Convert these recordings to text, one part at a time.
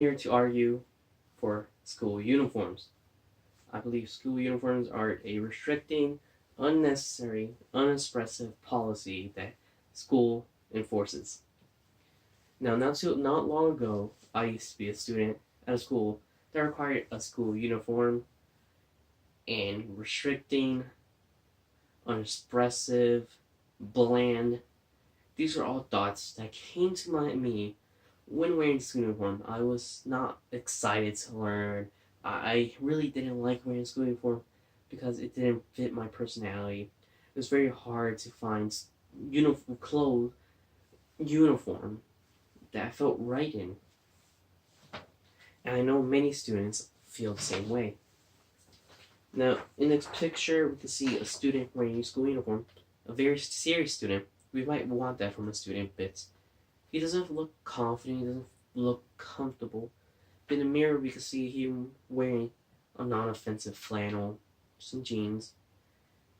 Here to argue for school uniforms. I believe school uniforms are a restricting, unnecessary, unexpressive policy that school enforces. Now, not long ago, I used to be a student at a school that required a school uniform, and restricting, unexpressive, bland. These are all thoughts that came to me when wearing school uniform. I was not excited to learn. I really didn't like wearing school uniform because it didn't fit my personality. It was very hard to find uniform that I felt right in. And I know many students feel the same way. Now, in this picture, we can see a student wearing a school uniform, a very serious student. We might want that from a student, but he doesn't look confident, he doesn't look comfortable. In the mirror, we can see him wearing a non offensive flannel, some jeans.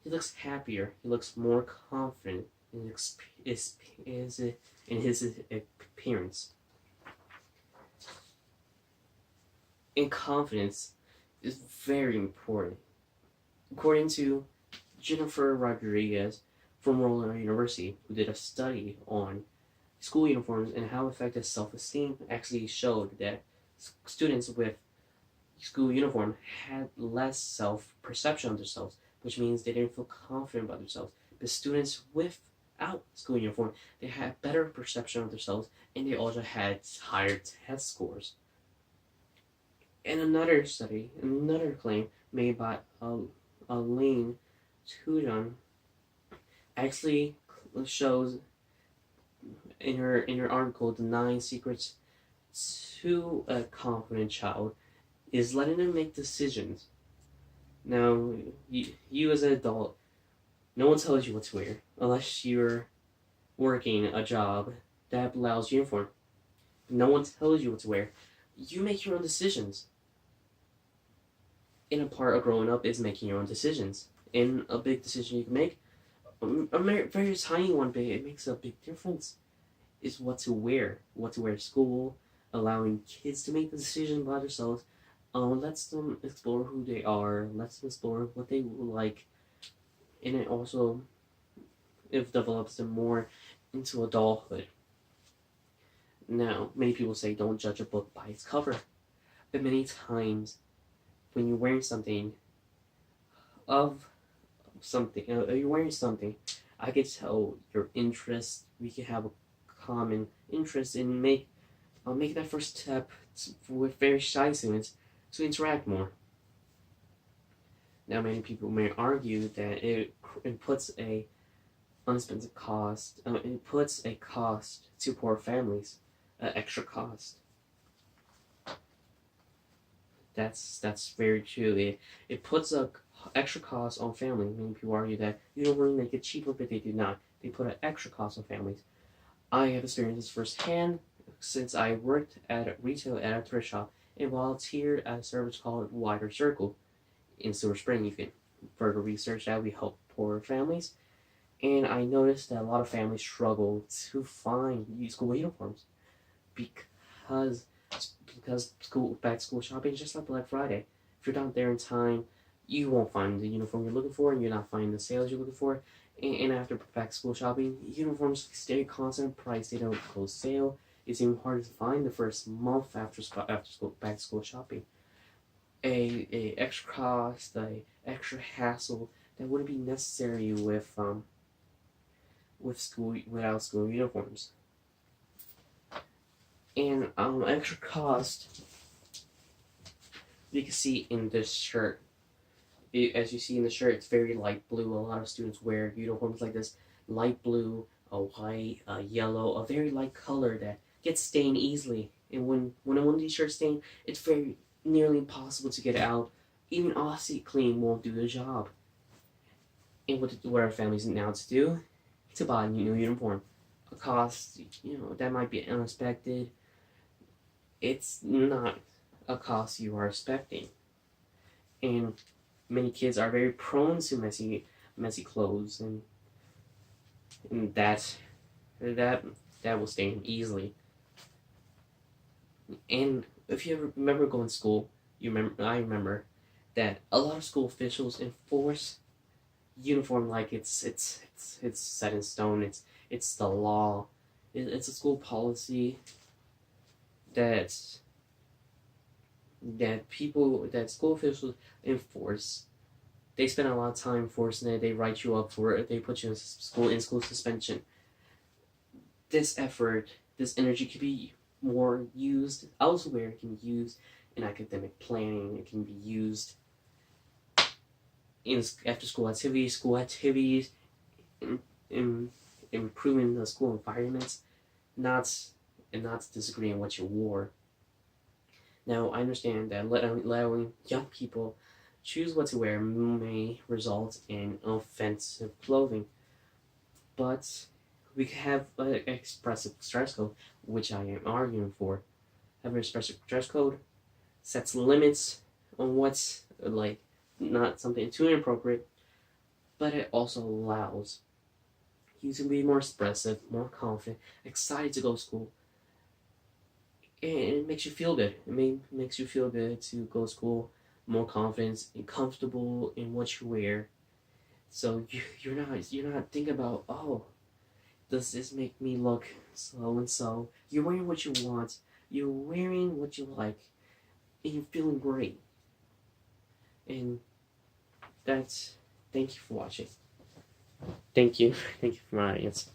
He looks happier, he looks more confident in his appearance. And confidence is very important. According to Jennifer Rodriguez from Roland University, who did a study on school uniforms and how affected self-esteem, actually showed that students with school uniform had less self-perception of themselves, which means they didn't feel confident about themselves. But students without school uniform, they had better perception of themselves, and they also had higher test scores. And another study, another claim made by Aline Tudon actually shows in her article, "The 9 Secrets to a Confident Child," is letting them make decisions. Now, you as an adult, no one tells you what to wear unless you're working a job that allows uniform. No one tells you what to wear. You make your own decisions. And a part of growing up is making your own decisions. And a big decision you can make, a very tiny one, but it makes a big difference, is what to wear. What to wear to school, allowing kids to make the decision by themselves, lets them explore who they are, lets them explore what they like, and it also it develops them more into adulthood. Now, many people say don't judge a book by its cover, but many times when you're wearing something of something, you're wearing something, I could tell your interest. We could have a common interest and make that first step with very shy students to interact more. Now, many people may argue that it puts a unexpensive cost. It puts a cost to poor families, extra cost. That's very true. It puts a extra cost on families. Many people argue that you don't really make it cheaper, but they do not. They put an extra cost on families. I have experienced this firsthand since I worked at retail at a thrift shop and volunteered at a service called Wider Circle in Silver Spring. You can further research that. We help poor families, and I noticed that a lot of families struggle to find school uniforms because back to school shopping is just like Black Friday. If you're not there in time, you won't find the uniform you're looking for, and you're not finding the sales you're looking for. And after back to school shopping, uniforms stay constant price. They don't go sale. It's even harder to find the first month after school back to school shopping. A extra cost, a extra hassle that wouldn't be necessary with school without school uniforms. And extra cost you can see in this shirt. As you see in the shirt, it's very light blue. A lot of students wear uniforms like this: light blue, a white, a yellow, a very light color that gets stained easily. And when one of these shirts stain, it's very nearly impossible to get it out. Even OxyClean won't do the job. And what are families now to do? To buy a new uniform. A cost, that might be unexpected. It's not a cost you are expecting. And many kids are very prone to messy clothes, and that will stain easily. And if you ever remember going to school, I remember that a lot of school officials enforce uniform like it's set in stone. It's the law. It's a school policy that that school officials enforce. They spend a lot of time enforcing it. They write you up for it. They put you in school suspension. This effort, this energy could be more used elsewhere. It can be used in academic planning. It can be used in after school activities, in, in improving the school environments, not not disagreeing what you wore. Now I understand that allowing young people choose what to wear may result in offensive clothing, but we could have an expressive dress code, which I am arguing for. Have an expressive dress code sets limits on what's like not something too inappropriate, but it also allows you to be more expressive, more confident, excited to go to school. And it makes you feel good. Makes you feel good to go to school, more confidence and comfortable in what you wear. So you're not thinking about, oh, does this make me look so and so? You're wearing what you want. You're wearing what you like, and you're feeling great. And that's thank you for watching. Thank you. Thank you for my audience.